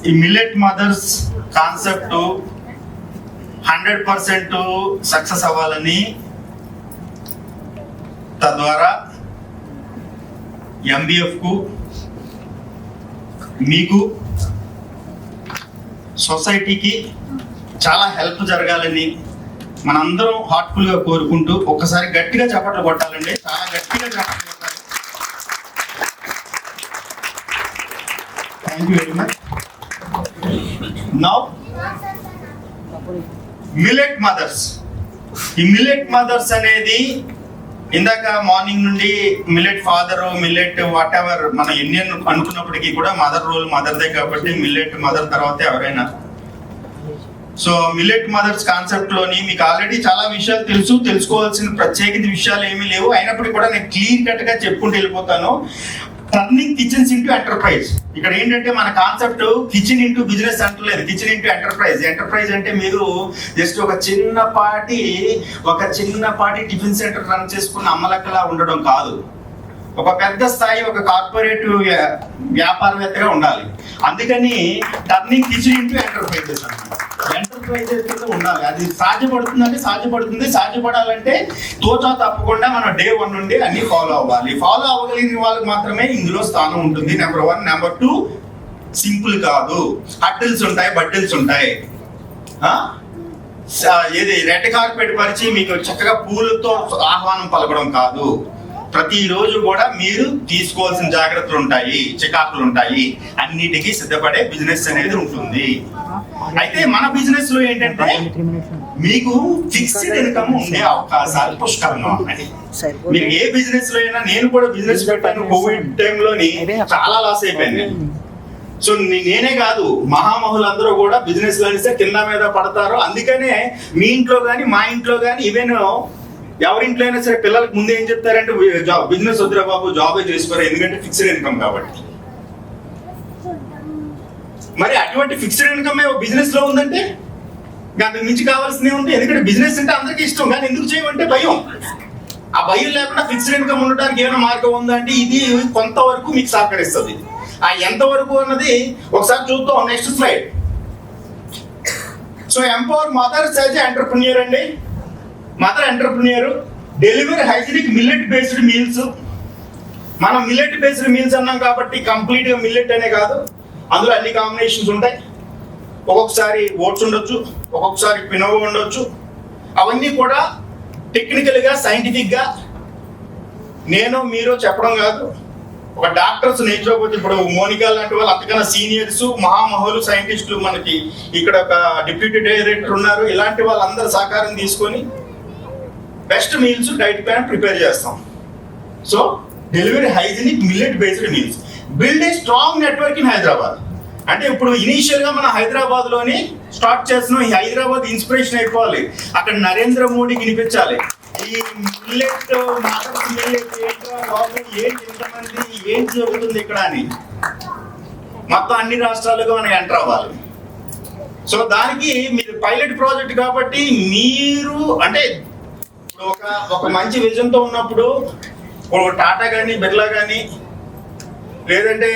ఈ millet mothers concept 100% success అవ్వాలని, తద్వారా ఎంబీఎఫ్కు, మీకు, సొసైటీకి చాలా హెల్ప్ జరగాలని మనందరం హార్ట్ఫుల్గా కోరుకుంటూ ఒక్కసారి గట్టిగా చప్పట్లు కొట్టాలండి, చాలా గట్టిగా చప్పట్లు కొట్టాలి. Thank you very much. Now millet mothers. ఈ మిల్లెట్ మదర్స్ అనేది ఇందాక మార్నింగ్ నుండి millet father, millet whatever మనం ఎన్ని అనుకున్నప్పటికీ కూడా మదర్ రోల్ మదర్దే కాబట్టి మిల్లెట్ మదర్ తర్వాత ఎవరైనా. సో మిల్లెట్ మదర్స్ కాన్సెప్ట్ లోని మీకు ఆల్రెడీ చాలా విషయాలు తెలుసుకోవాల్సిన ప్రత్యేకిత విషయాలు ఏమీ లేవు. అయినప్పటికీ కూడా నేను క్లియర్ కట్ గా చెప్పుకుంటూ వెళ్ళిపోతాను. Turning kitchens into enterprise. ఇక్కడ ఏంటంటే మన కాన్సెప్ట్ కిచెన్ ఇంటూ బిజినెస్ అంటలేదు, కిచెన్ ఇంటూ ఎంటర్ప్రైజ్. ఎంటర్ప్రైజ్ అంటే మీరు జస్ట్ ఒక చిన్నపాటి టిఫిన్ సెంటర్ రన్ చేసుకున్న అమ్మలక్కలా ఉండడం కాదు. ఒక పెద్ద స్థాయి ఒక కార్పొరేట్ వ్యాపారవేత్తగా ఉండాలి. అందుకని టర్నింగ్ కిచెన్ ఇంటూ ఎంటర్ప్రైజెస్ అన్నమాట. ఎంటర్ప్రైజెస్ ఉండాలి. అది సాధ్యపడుతుంది. సాధ్యపడాలంటే తోచా తప్పకుండా మనం డే 1 నుండి అన్ని ఫాలో అవ్వాలి. ఫాలో అవ్వగలిగిన వాళ్ళకి మాత్రమే ఇందులో స్థానం ఉంటుంది. నెంబర్ 1. నెంబర్ 2, సింపుల్ కాదు. హడ్డిల్స్ ఉంటాయి, బడ్డిల్స్ ఉంటాయి. ఏది రెడ్ కార్పెట్ పరిచి మీకు చక్కగా పూలతో ఆహ్వానం పలకడం కాదు. ప్రతిరోజు కూడా మీరు తీసుకోవాల్సిన జాగ్రత్తలు ఉంటాయి, చికాకులు ఉంటాయి. అన్నిటికీ సిద్ధపడే బిజినెస్ అనేది ఉంటుంది. అయితే మన బిజినెస్ లో ఏంటంటే మీకు ఫిక్స్డ్ ఇన్కమ్ ఉండే అవకాశాలు పుష్కలంగా ఉన్నాయి. మీరు ఏ బిజినెస్ లో అయినా, నేను కూడా బిజినెస్ పెట్టాను కోవిడ్ టైంలోని, చాలా లాస్ అయిపోయింది. సో నేనే కాదు, మహామహులందరూ కూడా బిజినెస్ లో కింద మీద పడతారు. అందుకనే మీ ఇంట్లో కానీ మా ఇంట్లో కానీ ఈవెన్ ఎవరింట్లో అయినా సరే పిల్లలకు ముందు ఏం చెప్తారంటే బిజినెస్ వద్దురా బాబు, జాబే చేసుకోరు, ఎందుకంటే ఫిక్స్డ్ ఇన్కమ్ కాబట్టి. మరి అటువంటి ఫిక్స్డ్ ఇన్కమ్ బిజినెస్ లో ఉందంటే అంతకు మించి కావాల్సిందే ఉంది. ఎందుకంటే బిజినెస్ అంటే అందరికీ ఇష్టం, కానీ ఎందుకు చేయమంటే భయం. ఆ భయం లేకుండా ఫిక్స్డ్ ఇన్కమ్ ఉండడానికి ఏమైనా మార్గం ఉందంటే ఇది కొంతవరకు మీకు సహకరిస్తుంది. ఆ ఎంతవరకు అన్నది ఒకసారి చూద్దాం. Next slide. So empower mothers as entrepreneur అండి. Mother entrepreneur, delivery hygienic millet based meals. మనం మిల్లెట్ బేస్డ్ మీల్స్ అన్నాం కాబట్టి కంప్లీట్ గా మిల్లెట్ అనే కాదు, అందులో అన్ని కాంబినేషన్స్ ఉంటాయి. ఒక్కొక్కసారి ఓట్స్ ఉండొచ్చు, ఒక్కొక్కసారి పినోవా ఉండొచ్చు. అవన్నీ కూడా టెక్నికల్ గా, సైంటిఫిక్ గా నేను మీరు చెప్పడం కాదు. ఒక డాక్టర్స్ నేర్చుకోకపోతే, ఇప్పుడు మోనికా లాంటి వాళ్ళు అంతకన్నా సీనియర్స్, మహామహులు సైంటిస్టులు మనకి ఇక్కడ ఒక డిప్యూటీ డైరెక్టర్ ఉన్నారు. ఇలాంటి వాళ్ళందరూ సహకారం తీసుకొని best meals diet plan prepare చేస్తాం. So delivery hygienic millet based meals. Build a strong network in Hyderabad. అంటే ఇప్పుడు ఇనీషియల్ గా మనం హైదరాబాద్ లోని స్టార్ట్ చేస్తున్నాం. ఈ హైదరాబాద్ ఇన్స్పిరేషన్ అయిపోవాలి, అక్కడ నరేంద్ర మోడీకి వినిపించాలి ఈ మిల్లెట్ మదర్స్ మిల్లెట్ ఏంటి, ఎంతమంది ఏంటి జరుగుతుంది ఇక్కడ అని మొత్తం అన్ని రాష్ట్రాలుగా మనం ఎంటర్ అవ్వాలి. సో దానికి మీరు పైలట్ ప్రాజెక్ట్ కాబట్టి మీరు అంటే ఒక మంచి విజన్ తో ఉన్నప్పుడు ఒక టాటా కానీ, బిర్లా కానీ, లేదంటే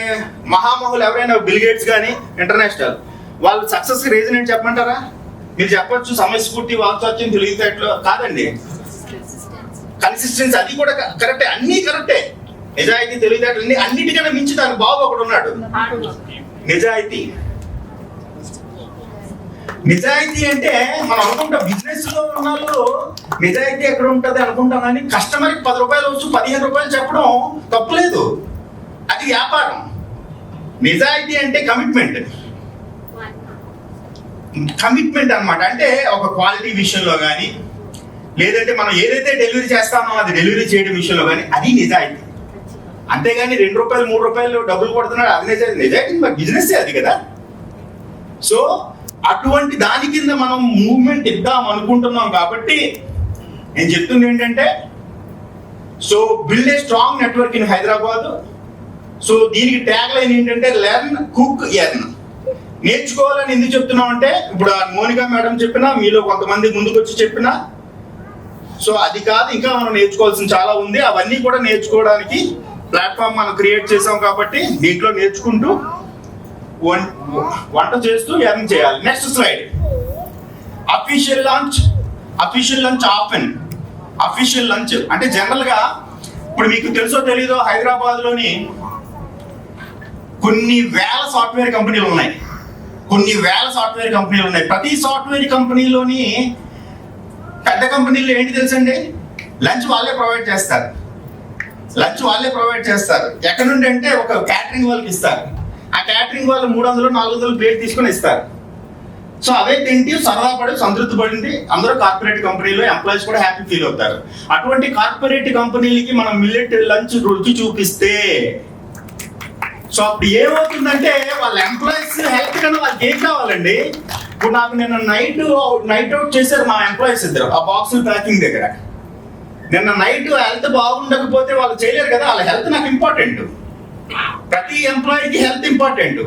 మహామహులు ఎవరైనా బిల్ గేట్స్ కానీ ఇంటర్నేషనల్, వాళ్ళు సక్సెస్ రీజన్ ఏంటి చెప్పమంటారా? మీరు చెప్పొచ్చు సమయస్ఫూర్తి, వాక్చాతుర్యం, తెలివితేటలు కాదండి, కన్సిస్టెన్సీ. అది కూడా కరెక్టే, అన్ని కరెక్టే. నిజాయితీ, తెలివితేటలు అన్నిటికన్నా మించి దాని బాబు ఒకడు ఉన్నాడు, నిజాయితీ. నిజాయితీ అంటే మనం అనుకుంటాం బిజినెస్ లో ఉన్న వాళ్ళు నిజాయితీ ఎక్కడ ఉంటుంది అనుకుంటాం, కానీ కస్టమర్కి 10 రూపాయలు వచ్చు 15 రూపాయలు చెప్పడం తప్పులేదు, అది వ్యాపారం. నిజాయితీ అంటే కమిట్మెంట్ అన్నమాట. అంటే ఒక క్వాలిటీ విషయంలో కానీ, లేదంటే మనం ఏదైతే డెలివరీ చేస్తామో అది డెలివరీ చేయడం విషయంలో కానీ అది నిజాయితీ. అంతేగాని 2 రూపాయలు 3 రూపాయలు డబ్బులు కొడుతున్నాడు అది నిజాయితీ బిజినెస్ అది కదా. సో అటువంటి దాని కింద మనం మూవ్మెంట్ ఇద్దాం అనుకుంటున్నాం కాబట్టి నేను చెప్తుంది ఏంటంటే, so build a strong network in Hyderabad. So దీనికి ట్యాగ్ లైన్ ఏంటంటే లెర్న్, కుక్, ఎర్న్. నేర్చుకోవాలని ఎందుకు చెప్తున్నాం అంటే, ఇప్పుడు మోనికా మేడం చెప్పినా, మీలో కొంతమంది ముందుకు వచ్చి చెప్పినా, సో అది కాదు, ఇంకా మనం నేర్చుకోవాల్సిన చాలా ఉంది. అవన్నీ కూడా నేర్చుకోవడానికి ప్లాట్ఫామ్ మనం క్రియేట్ చేసాం కాబట్టి దీంట్లో నేర్చుకుంటూ వంట చేస్తూ ఎర్న్ చేయాలి. Next slide. Official lunch often. Official lunch అంటే జనరల్ గా ఇప్పుడు మీకు తెలుసో తెలీదో హైదరాబాద్ లోని కొన్ని వేల సాఫ్ట్వేర్ కంపెనీలు ఉన్నాయి. ప్రతి సాఫ్ట్వేర్ కంపెనీలోని పెద్ద కంపెనీలు ఏంటి తెలుసండి, లంచ్ వాళ్ళే ప్రొవైడ్ చేస్తారు. ఎక్కడ నుండి అంటే ఒక క్యాటరింగ్ వాళ్ళకి ఇస్తారు. ఆ క్యాటరింగ్ వాళ్ళు 300-400 ప్లేట్ తీసుకొని ఇస్తారు. సో అవే తింటి సరదా పడి సంతృప్తి పడింది అందరూ కార్పొరేట్ కంపెనీలో ఎంప్లాయీస్ కూడా హ్యాపీ ఫీల్ అవుతారు. అటువంటి కార్పొరేట్ కంపెనీలకి మనం మిల్లెట్ లంచ్ రుచి చూపిస్తే సో అప్పుడు ఏమవుతుందంటే వాళ్ళ ఎంప్లాయీస్ హెల్త్ కన్నా వాళ్ళకి ఏం కావాలండి. ఇప్పుడు నాకు నిన్న నైట్ అవుట్ చేశారు మా ఎంప్లాయీస్ ఇద్దరు ఆ బాక్సులు ప్యాకింగ్ దగ్గర. నిన్న నైట్ హెల్త్ బాగుండకపోతే వాళ్ళు చేయలేరు కదా, వాళ్ళ హెల్త్ నాకు ఇంపార్టెంట్. ప్రతి ఎంప్లాయీకి హెల్త్ ఇంపార్టెంట్.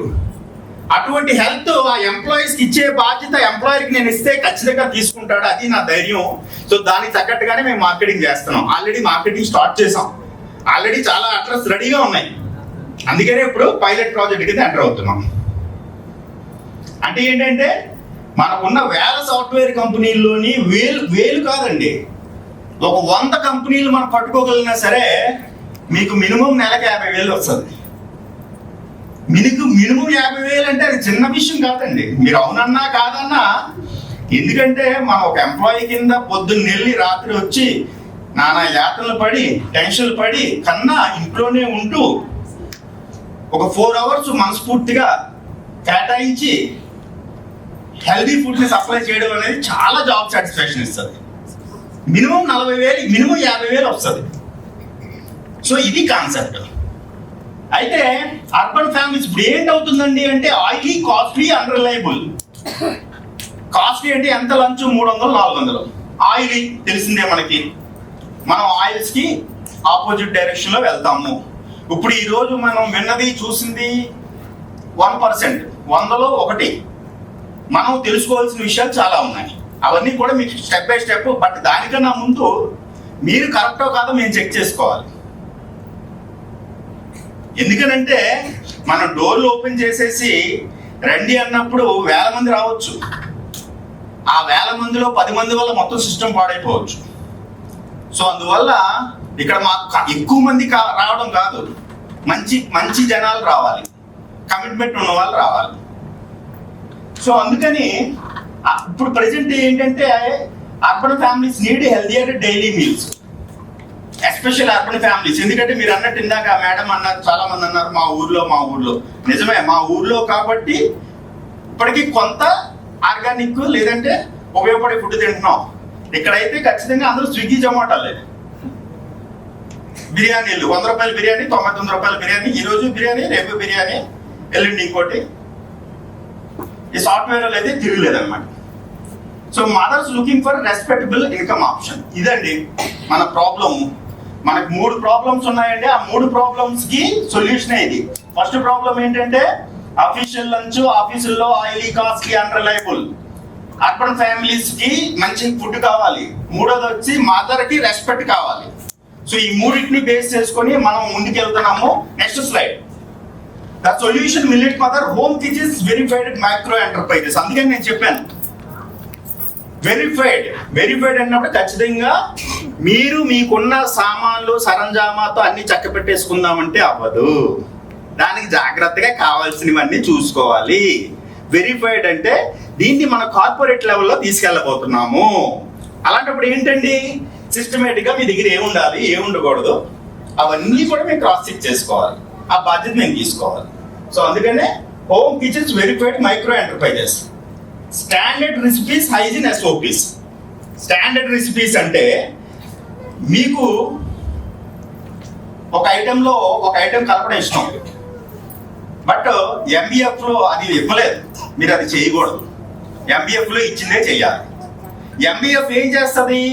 అటువంటి హెల్త్ ఆ ఎంప్లాయీస్కి ఇచ్చే బాధ్యత ఎంప్లాయర్కి నేను ఇస్తే ఖచ్చితంగా తీసుకుంటాడు, అది నా ధైర్యం. సో దానికి తగ్గట్టుగానే మేము మార్కెటింగ్ చేస్తున్నాం. ఆల్రెడీ మార్కెటింగ్ స్టార్ట్ చేసాం. ఆల్రెడీ చాలా అడ్రస్ రెడీగా ఉన్నాయి. అందుకనే ఇప్పుడు పైలట్ ప్రాజెక్ట్ కింద ఎంటర్ అవుతున్నాం. అంటే ఏంటంటే మనకున్న వేల సాఫ్ట్వేర్ కంపెనీల్లోని వేలు కాదండి, ఒక 100 కంపెనీలు మనం పట్టుకోగలిగినా సరే మీకు మినిమం నెలకు 50,000 వస్తుంది. మినిమం 50,000 అంటే అది చిన్న విషయం కాదండి. మీరు అవునన్నా కాదన్నా, ఎందుకంటే మనం ఒక ఎంప్లాయీ కింద పొద్దున్న వెళ్ళి రాత్రి వచ్చి నానా యాతనలు పడి టెన్షన్లు పడి కన్నా ఇంట్లోనే ఉంటూ ఒక 4 hours మనస్ఫూర్తిగా కేటాయించి హెల్దీ ఫుడ్ని సప్లై చేయడం అనేది చాలా జాబ్ సాటిస్ఫాక్షన్ ఇస్తుంది. మినిమం 40,000 మినిమం 50,000 వస్తుంది. సో ఇది కాన్సెప్ట్. అయితే అర్బన్ ఫ్యామిలీస్ ఇప్పుడు ఏంటవుతుందండి అంటే ఆయిలీ, కాస్ట్లీ, అన్రిలయబుల్. కాస్ట్లీ అంటే ఎంత లంచ్ 300-400. ఆయిలీ తెలిసిందే మనకి, మనం ఆయిల్స్ కి ఆపోజిట్ డైరెక్షన్ లో వెళ్తాము. ఇప్పుడు ఈ రోజు మనం విన్నది చూసింది 1%, 100లో 1. మనం తెలుసుకోవాల్సిన విషయాలు చాలా ఉన్నాయి. అవన్నీ కూడా మీకు స్టెప్ బై స్టెప్. బట్ దానికన్నా ముందు మీరు కరెక్టో కాదో మేము చెక్ చేసుకోవాలి. ఎందుకనంటే మనం డోర్లు ఓపెన్ చేసేసి రండి అన్నప్పుడు 1000 మంది రావచ్చు. ఆ 1000 మందిలో 10 మంది వల్ల మొత్తం సిస్టమ్ పాడైపోవచ్చు. సో అందువల్ల ఇక్కడ మాకు ఎక్కువ మంది రావడం కాదు, మంచి జనాలు రావాలి, కమిట్మెంట్ ఉన్న వాళ్ళు రావాలి. సో అందుకని ఇప్పుడు ప్రజెంట్ ఏంటంటే urban families need healthier daily meals, especial urban families. ఎందుకంటే మీరు అన్నట్టు ఇందాక మేడం అన్నారు, చాలా మంది అన్నారు మా ఊర్లో నిజమే, మా ఊర్లో కాబట్టి ఇప్పటికీ కొంత ఆర్గానిక్ లేదంటే ఉపయోగపడే ఫుడ్ తింటున్నాం. ఇక్కడైతే ఖచ్చితంగా అందరూ స్విగ్గీ జొమాటోలే. బిర్యానీలు 100 రూపాయల బిర్యానీ, 99 రూపాయల బిర్యానీ, ఈ రోజు బిర్యానీ, రేపు బిర్యానీ, ఎల్లుండి ఇంకోటి. ఈ సాఫ్ట్వేర్ అయితే తిరగలేదన్నమాట. So mothers looking for respectable income option. ఇదండి మన ప్రాబ్లమ్. మనకు 3 ప్రాబ్లమ్స్ ఉన్నాయండి. ఆ 3 ప్రాబ్లమ్స్ కి సొల్యూషన్ ఇది. ఫస్ట్ ప్రాబ్లం ఏంటంటే అఫీషియల్ లంచ్, ఆఫీసుల్లో oily, costly, unreliable. Urban families కి మంచి ఫుడ్ కావాలి. మూడోది వచ్చి మదర్ కి రెస్పెక్ట్ కావాలి. సో ఈ మూడింటిని బేస్ చేసుకొని మనం ముందుకు వెళ్తున్నాము. Next slide. The solution millet mother home kitchens verified micro enterprises. అందుకని నేను చెప్పాను వెరిఫైడ్ అన్నప్పుడు ఖచ్చితంగా మీరు మీకున్న సామాన్లు సరంజామాతో అన్ని చక్క పెట్టేసుకుందామంటే అవ్వదు. దానికి జాగ్రత్తగా కావాల్సినవన్నీ చూసుకోవాలి. వెరిఫైడ్ అంటే దీన్ని మన కార్పొరేట్ లెవెల్లో తీసుకెళ్ళబోతున్నాము. అలాంటప్పుడు ఏంటండి, సిస్టమేటిక్గా మీ దగ్గర ఏముండాలి, ఏముండకూడదు అవన్నీ కూడా మేము క్రాస్ చెక్ చేసుకోవాలి. ఆ బాధ్యత మేము తీసుకోవాలి. సో అందుకనే home kitchens verified micro enterprises. Standard recipes, hygiene, SOPs. Standard recipes అంటే మీకు ఒక ఐటెం కలపడం ఇష్టం, బట్ MBF లో అది ఇవ్వలేదు, మీరు అది చేయకూడదు. MBF లో ఇచ్చిందే చెయ్యాలి. MBF ఏం చేస్తుంది,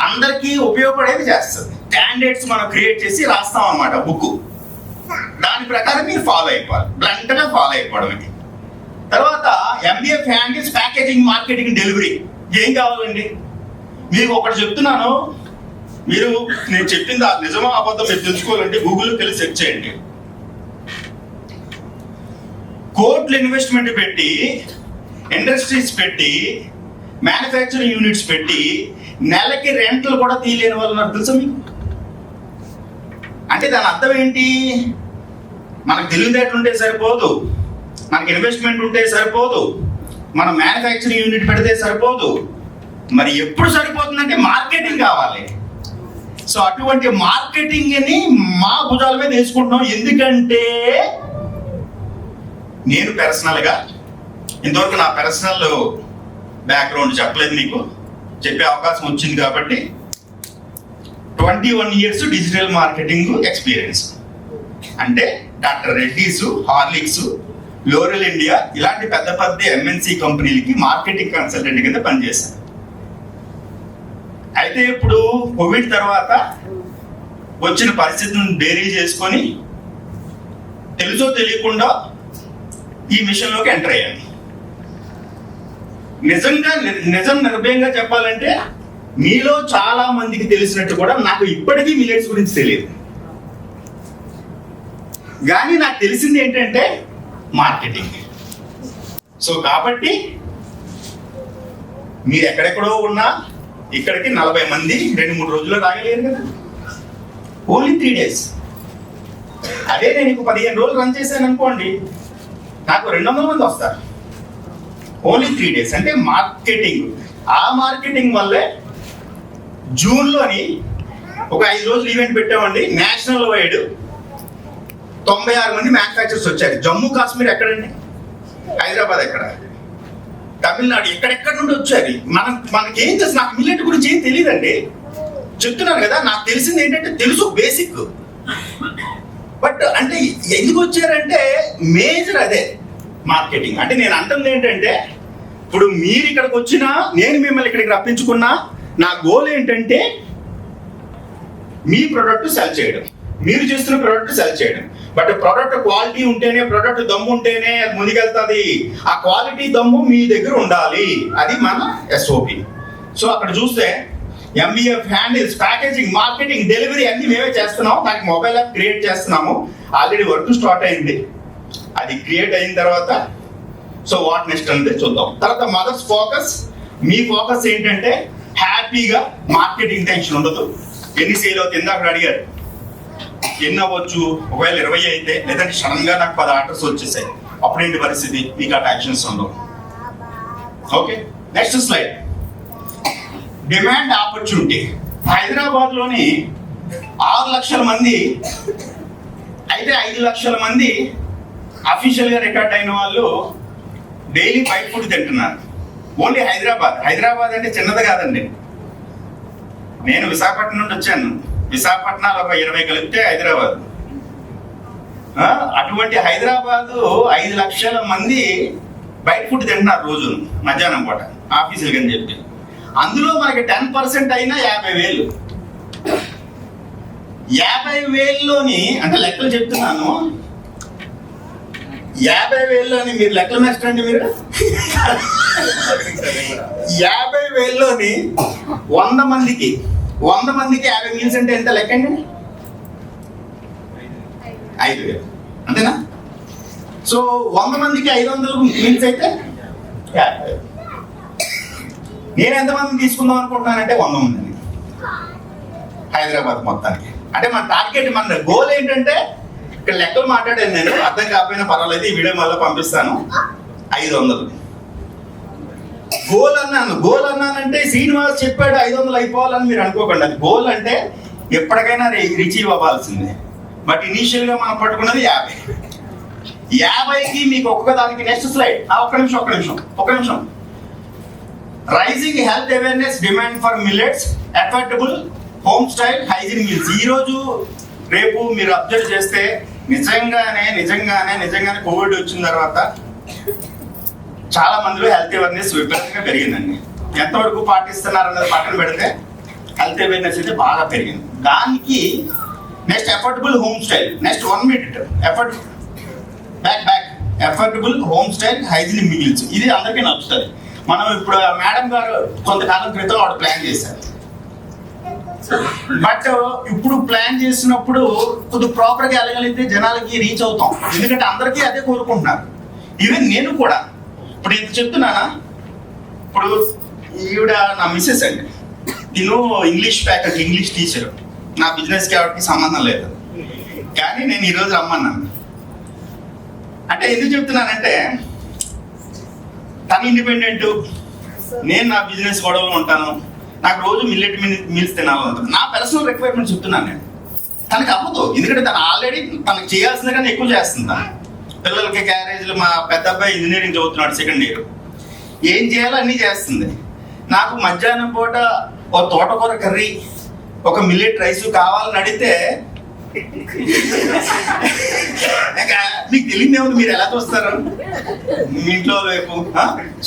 అందరికీ ఉపయోగపడేది చేస్తుంది. స్టాండర్డ్స్ మనం క్రియేట్ చేసి రాస్తాం అన్నమాట బుక్. దాని ప్రకారం మీరు ఫాలో అయిపోవాలి, బ్లంట్ గా ఫాలో అయిపోవడం. తర్వాత MBF handles packaging, marketing, delivery. ఏం కావాలండి, మీకు ఒకటి చెప్తున్నాను, నేను చెప్పింది నిజమో అబద్ధం మీరు తెలుసుకోవాలంటే గూగుల్కి వెళ్ళి సెర్చ్ చేయండి. కోట్లు ఇన్వెస్ట్మెంట్ పెట్టి, ఇండస్ట్రీస్ పెట్టి, మ్యానుఫ్యాక్చరింగ్ యూనిట్స్ పెట్టి నెలకి రెంట్లు కూడా తీయలేని వాళ్ళు నాకు తెలుసా మీకు? అంటే దాని అర్థం ఏంటి? మనకు తెలివితేటలు ఉంటే సరిపోదు, మనకి ఇన్వెస్ట్మెంట్ ఉంటే సరిపోదు, మనం మ్యానుఫ్యాక్చరింగ్ యూనిట్ పెడితే సరిపోదు. మరి ఎప్పుడు సరిపోతుందంటే మార్కెటింగ్ కావాలి. సో అటువంటి మార్కెటింగ్ని మా భుజాల మీద వేసుకుంటున్నాం. ఎందుకంటే నేను పర్సనల్గా ఇంతవరకు నా పర్సనల్ బ్యాక్గ్రౌండ్ చెప్పలేదు, మీకు చెప్పే అవకాశం వచ్చింది కాబట్టి 21 years డిజిటల్ మార్కెటింగ్ ఎక్స్పీరియన్స్. అంటే డాక్టర్ రెడ్డీస్, హార్లిక్స్, లోరెల్ ఇండియా ఇలాంటి పెద్ద పెద్ద ఎంఎన్సి కంపెనీలకి మార్కెటింగ్ కన్సల్టెంట్ కింద పనిచేశాను. అయితే ఇప్పుడు కోవిడ్ తర్వాత వచ్చిన పరిస్థితులను బేరీ చేసుకొని తెలుసో తెలియకుండా ఈ మిషన్లోకి ఎంటర్ అయ్యాను. నిజం నిర్భయంగా చెప్పాలంటే మీలో చాలా మందికి తెలిసినట్టు కూడా నాకు ఇప్పటికీ మిల్లెట్స్ గురించి తెలియదు. కానీ నాకు తెలిసింది ఏంటంటే మార్కెటింగ్. సో కాబట్టి మీరు ఎక్కడెక్కడో ఉన్నా ఇక్కడికి 40 మంది 2-3 రోజుల్లో రాగలేరు కదా, ఓన్లీ 3 days. అదే నేను 15 రోజులు రన్ చేశాను అనుకోండి, నాకు 200 మంది వస్తారు. ఓన్లీ 3 days అంటే మార్కెటింగ్. ఆ మార్కెటింగ్ వల్లే జూన్లోని ఒక 5 రోజులు ఈవెంట్ పెట్టామండి. నేషనల్ వైడ్ 96 మంది మ్యానుఫ్యాక్చర్స్ వచ్చారు. జమ్మూ కాశ్మీర్ ఎక్కడండి, హైదరాబాద్ ఎక్కడ, తమిళనాడు ఎక్కడెక్కడ నుండి వచ్చారు. మనకేం తెలుసు? నాకు మిల్లెట్ గురించి ఏం తెలియదండి, చెప్తున్నాను కదా. నాకు తెలిసింది ఏంటంటే తెలుసు బేసిక్, బట్ అంటే ఎందుకు వచ్చారంటే మేజర్ అదే మార్కెటింగ్. అంటే నేను అంటుంది ఏంటంటే ఇప్పుడు మీరు ఇక్కడికి వచ్చినా, నేను మిమ్మల్ని ఇక్కడికి రప్పించుకున్నా, నా గోల్ ఏంటంటే మీ ప్రోడక్ట్ సెల్ చేయడం, మీరు చేస్తున్న ప్రోడక్ట్ సెల్ చేయడం. బట్ ప్రోడక్ట్ క్వాలిటీ ఉంటేనే, ప్రోడక్ట్ దమ్ము ఉంటేనే అది ముందుకెళ్తుంది. ఆ క్వాలిటీ దమ్ము మీ దగ్గర ఉండాలి, అది మన SOP. సో అక్కడ చూస్తే MBF handles, packaging, marketing, delivery అన్ని మేమే చేస్తున్నాం. దానికి మొబైల్ యాప్ క్రియేట్ చేస్తున్నాము. ఆల్రెడీ వర్క్ స్టార్ట్ అయింది. అది క్రియేట్ అయిన తర్వాత సో వాట్ నెక్స్ట్ అంటే చూద్దాం. తర్వాత మదర్స్ ఫోకస్, మీ ఫోకస్ ఏంటంటే హ్యాపీగా మార్కెటింగ్ టెన్షన్ ఉండదు. ఎన్ని సేల్ అవుతుంది అక్కడ అడిగారు, ఎన్ని అవ్వచ్చు, ఒకవేళ 20 అయితే, లేదంటే సడన్ గా నాకు 10 ఆర్డర్స్ వచ్చేసాయి, అప్పుడేంటి పరిస్థితి? మీకు ఆ టెన్షన్స్ ఉండవు. Okay, next slide. Demand opportunity. Hyderabad లోని 6 లక్షల మంది అయితే 5 లక్షల మంది అఫీషియల్ గా రికార్డ్ అయిన వాళ్ళు డైలీ బయట ఫుడ్ తింటున్నారు. ఓన్లీ హైదరాబాద్ అంటే చిన్నది కాదండి. నేను విశాఖపట్నం నుండి వచ్చాను. విశాఖపట్నాలు ఒక 20 కలిపితే హైదరాబాద్. అటువంటి హైదరాబాద్ 5 లక్షల మంది బయట ఫుడ్ తింటున్నారు రోజు మధ్యాహ్నం పూట ఆఫీసులకి అని చెప్పి. అందులో మనకి 10% అయినా 50,000. 50,000లోని అంటే లెక్కలు చెప్తున్నాను, 50,000లోని మీరు లెక్కలు నచ్చండి. మీరు 50,000లోని 100 మందికి 50 మీల్స్ అంటే ఎంత లెక్కండి? 5,000 అంతేనా? సో 100 మందికి 500 మీల్స్ అయితే 50,000. నేను ఎంతమందిని తీసుకుందాం అనుకుంటున్నానంటే 100 మందిని హైదరాబాద్ మొత్తానికి. అంటే మన టార్గెట్, మన గోల్ ఏంటంటే, ఇక్కడ లెక్కలు మాట్లాడాను నేను, అర్థం కాకపోయినా పర్వాలేదు, ఈ వీడియో మళ్ళీ పంపిస్తాను. 500 గోల్ అన్నానంటే శ్రీనివాస్ చెప్పాడు 500 అయిపోవాలని మీరు అనుకోకండి. అది గోల్ అంటే ఎప్పటికైనా రిచీవ్ అవ్వాల్సిందే. బట్ ఇనీషియల్ గా మనం పట్టుకున్నది 50కి మీకు ఒక్కొక్క దానికి. Next slide. ఒక్క నిమిషం. Rising health awareness, demand for millets, affordable home style hygiene meals. ఈ రోజు రేపు మీరు అబ్జర్వ్ చేస్తే నిజంగానే కోవిడ్ వచ్చిన తర్వాత చాలా మందిలో హెల్త్ అవేర్నెస్ విపరీతంగా పెరిగిందండి. ఎంతవరకు పాటిస్తున్నారు అన్నది పక్కన పెడితే హెల్త్ అవేర్నెస్ అయితే బాగా పెరిగింది. దానికి next affordable home style. Next 1 minute affordable home style hygiene meals. ఇది అందరికీ నచ్చుతుంది. మనం ఇప్పుడు మేడం గారు కొంతకాలం క్రితం వాడు ప్లాన్ చేశారు. బట్ ఇప్పుడు ప్లాన్ చేసినప్పుడు కొద్దిగా ప్రాపర్గా వెళ్ళగలిగితే జనాలకి రీచ్ అవుతాం. ఎందుకంటే అందరికీ అదే కోరుకుంటున్నారు. ఈవెన్ నేను కూడా ఇప్పుడు ఇంత చెప్తున్నానా, ఇప్పుడు ఈవిడ నా మిస్సెస్ అండి, నేను ఇంగ్లీష్ ఫ్యాకల్టీ, ఇంగ్లీష్ టీచర్, నా బిజినెస్కి ఎవరికి సంబంధం లేదు, కానీ నేను ఈరోజు రమ్మన్నాను. అంటే ఎందుకు చెప్తున్నానంటే తను ఇండిపెండెంట్, నేను నా బిజినెస్ గొడవలో ఉంటాను, నాకు రోజు మిల్లెట్ మీల్స్ తినాలంటుంది. నా పర్సనల్ రిక్వైర్మెంట్ చెప్తున్నాను నేను. తనకి అవ్వదు, ఎందుకంటే తను ఆల్రెడీ తనకు చేయాల్సిన కానీ ఎక్కువ చేస్తుంది. పిల్లలకి క్యారేజీలు, మా పెద్ద అబ్బాయి ఇంజనీరింగ్ చదువుతున్నాడు, సెకండ్ ఇయర్, ఏం చేయాలో అన్నీ చేస్తుంది. నాకు మధ్యాహ్నం పూట ఒక తోటకూర కర్రీ, ఒక మిల్లెట్ రైస్ కావాలని అడిగితే మీకు తెలియదే ఉంది, మీరు ఎలా చూస్తారు మీ ఇంట్లో వైపు.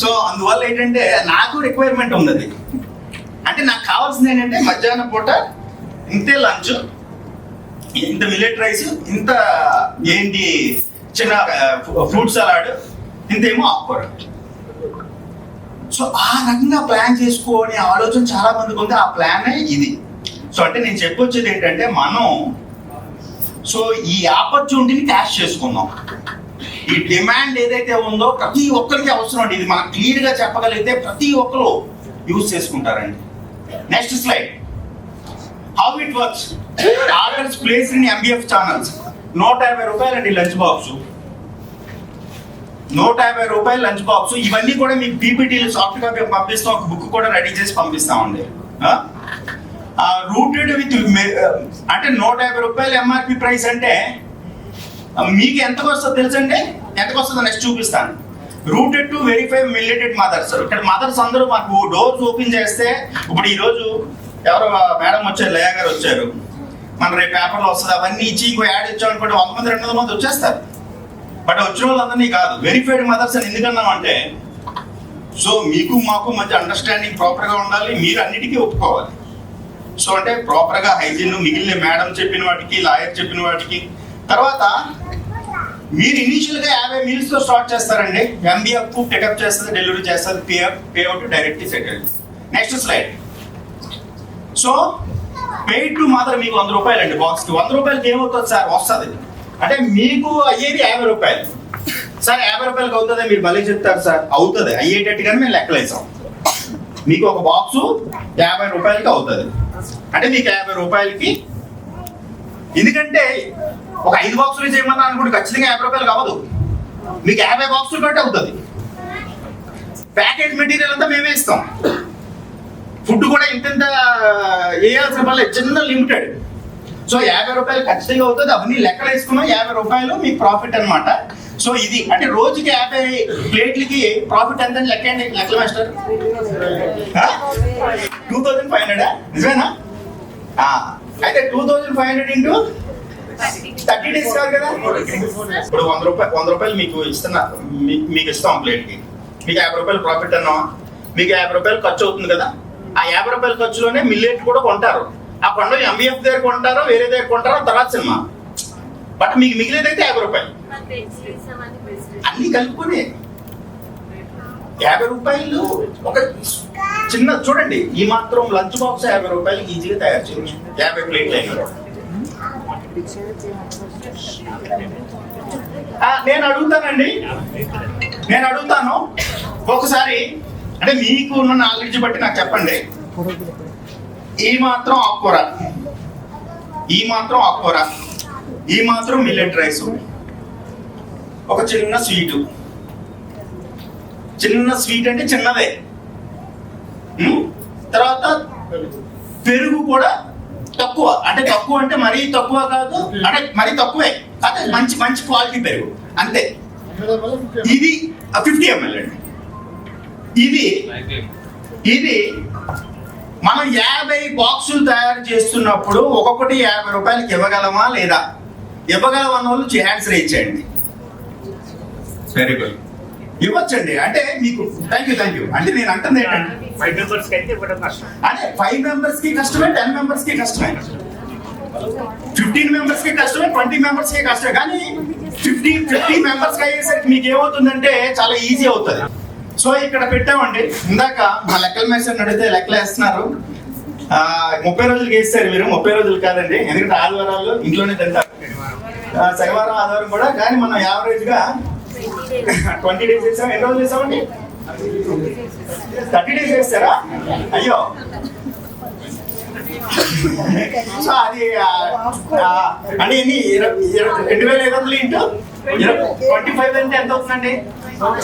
సో అందువల్ల ఏంటంటే నాకు రిక్వైర్మెంట్ ఉంది అది. అంటే నాకు కావాల్సింది ఏంటంటే మధ్యాహ్నం పూట ఇంతే లంచ్, ఇంత మిల్లెట్ రైస్, ఇంత ఏంటి చిన్న ఫ్రూట్ సలాడ్, ఇంతేమో ఆకుకూర. సో ఆ రకంగా ప్లాన్ చేసుకోని ఆలోచన చాలా మందికి ఉంది. ఆ ప్లానే ఇది. సో అంటే నేను చెప్పొచ్చేది ఏంటంటే మనం సో ఈ ఆపర్చునిటీని క్యాష్ చేసుకుందాం. ఈ డిమాండ్ ఏదైతే ఉందో ప్రతి ఒక్కరికి అవసరం అండి. ఇది మనం క్లియర్ గా చెప్పగలిగితే ప్రతి ఒక్కరు యూజ్ చేసుకుంటారండి. Next slide. How it works. Orders place in ఎంబీఎఫ్ channels. 150 రూపాయలు అండి లంచ్ బాక్స్, 150 రూపాయలు లంచ్ బాక్స్. ఇవన్నీ కూడా మీకు పీపీటీలు సాఫ్ట్ కాపీ పంపిస్తాం, ఒక బుక్ కూడా రెడీ చేసి పంపిస్తామండి. రూటెడ్ విత్ అంటే 150 రూపాయలు ఎంఆర్పి ప్రైస్ అంటే మీకు ఎంతకు వస్తుందో తెలుసండి? ఎంతకు వస్తుందో నెక్స్ట్ చూపిస్తాను. Routed to verify milleted mothers. ఇక్కడ మదర్స్ అందరూ మాకు డోర్స్ ఓపెన్ చేస్తే, ఇప్పుడు ఈరోజు ఎవరో మేడం వచ్చారు, లయా గారు వచ్చారు, మన రేపు పేపర్లో వస్తుంది, అవన్నీ ఇచ్చి ఇంకో యాడ్ ఇచ్చాం అనుకోండి 100 మంది 200 మంది వచ్చేస్తారు. బట్ వచ్చిన వాళ్ళందరినీ కాదు, వెరిఫైడ్ మదర్స్ అని ఎందుకన్నామంటే సో మీకు మాకు మధ్య అండర్స్టాండింగ్ ప్రాపర్గా ఉండాలి, మీరు అన్నిటికీ ఒప్పుకోవాలి. సో అంటే ప్రాపర్గా హైజీన్, మిగిలిన మేడం చెప్పిన వాటికి, లాయర్ చెప్పిన వాటికి. తర్వాత మీరు ఇనీషియల్గా 50 మీల్స్తో స్టార్ట్ చేస్తారండి. ఎంబీఎఫ్ పికప్ చేస్తుంది, డెలివరీ చేస్తుంది, payout directly settle. Next slide. So paid to mother మీకు 100 రూపాయలు అండి బాక్స్కి. 100 రూపాయలకి ఏమవుతుంది సార్? వస్తుంది. అంటే మీకు అయ్యేది 50 రూపాయలు. సార్ 50 రూపాయలకి అవుతుంది మీరు మళ్ళీ చెప్తారు సార్. అవుతుంది, అయ్యేటట్టుగానే మేము లెక్కలేసాం. మీకు ఒక బాక్సు 50 రూపాయలకి అవుతుంది. అంటే మీకు 50 రూపాయలకి, ఎందుకంటే ఒక 5 బాక్సులు చేయమన్నా అనుకుంటే ఖచ్చితంగా 50 రూపాయలకి అవ్వదు. మీకు 50 బాక్సులు కంటే అవుతుంది. ప్యాకేజ్ మెటీరియల్ అంతా మేమే ఇస్తాం. ఫుడ్ కూడా ఇంత వేయాల్సిన పని చిన్న లిమిటెడ్. సో 50 రూపాయలు ఖచ్చితంగా అవుతుంది. అవన్నీ లెక్కలు వేసుకున్నాం. 50 రూపాయలు మీకు ప్రాఫిట్ అనమాట. సో ఇది అంటే రోజుకి 50 ప్లేట్లకి ప్రాఫిట్ ఎంత లెక్కండి, లెక్కల మాస్టర్? 2500. నిజమేనా? అయితే 2500 ఇంటూ 30 డేస్ కాదు కదా. ఇప్పుడు 100 రూపాయలు మీకు ఇస్తున్నా, మీకు ఇస్తాం ప్లేట్కి. మీకు 50 రూపాయలు ప్రాఫిట్ అన్నావా, మీకు 50 రూపాయలు ఖర్చు అవుతుంది కదా. ఆ 50 రూపాయల ఖర్చులోనే మిల్లెట్ కూడా కొంటారు. ఆ కొండ ఎంబీఎఫ్ దగ్గర కొంటారో వేరే దగ్గర కొంటారో తర్వాత సినిమా. బట్ మీకు మిగిలేదైతే 50 రూపాయలు అన్ని కలుపుకొని 50 రూపాయలు. ఒక చిన్న చూడండి, ఈ మాత్రం లంచ్ బాక్స్ 50 రూపాయలకి ఈజీగా తయారు చేయవచ్చు. 50 ప్లేట్లు అయినా. నేను అడుగుతాను ఒకసారి, అంటే మీకు ఉన్న నాలెడ్జ్ బట్టి నాకు చెప్పండి. ఈ మాత్రం ఆకుకూర, ఈ మాత్రం ఆకుకూర, ఈ మాత్రం మిల్లెట్ రైస్, ఒక చిన్న స్వీటు. చిన్న స్వీట్ అంటే చిన్నదే. తర్వాత పెరుగు కూడా తక్కువ, అంటే తక్కువ అంటే మరీ తక్కువ కాదు, అంటే మరీ తక్కువే, అదే మంచి మంచి క్వాలిటీ పెరుగు అంతే. ఇది 50 ml అండి. ఇది మనం 50 బాక్సులు తయారు చేస్తున్నప్పుడు ఒక్కొక్కటి 50 రూపాయలకి ఇవ్వగలమా లేదా? ఇవ్వగలం అన్న వాళ్ళు హ్యాండ్స్ రేజ్ చేయండి. వెరీ గుడ్, ఇవ్వచ్చండి. అంటే మీకు థ్యాంక్ యూ. అంటే నేను అంటుంది ఏంటంటే 5 మెంబర్స్ కి అయితే ఇవ్వడం కష్టం. అదే 5 మెంబర్స్ కి కష్టమే, 10 మెంబర్స్ కి కష్టమే, 15 మెంబర్స్ కి కష్టమే, 20 మెంబర్స్ కి కష్టమే. కానీ 50 మెంబర్స్ కి అయ్యేసరికి మీకు ఏమవుతుందంటే చాలా ఈజీ అవుతుంది. సో ఇక్కడ పెట్టామండి. ఇందాక మా లెక్కల మేస్టర్ అడిగితే లెక్కలు వేస్తున్నారు. 30 రోజులకి వేస్తారు మీరు. 30 రోజులు కాదండి, ఎందుకంటే ఆదివారాలు ఇంట్లోనే తింటారు, శనివారం ఆదివారం కూడా. కానీ మనం యావరేజ్ గా 20 days చేసాం. ఎన్ని రోజులు చేసామండి? 30 days చేస్తారా? అయ్యో. సో అది అంటే ఎన్ని 2500 ఇంటూ 25 అంటే ఎంత అవుతుందండి? 20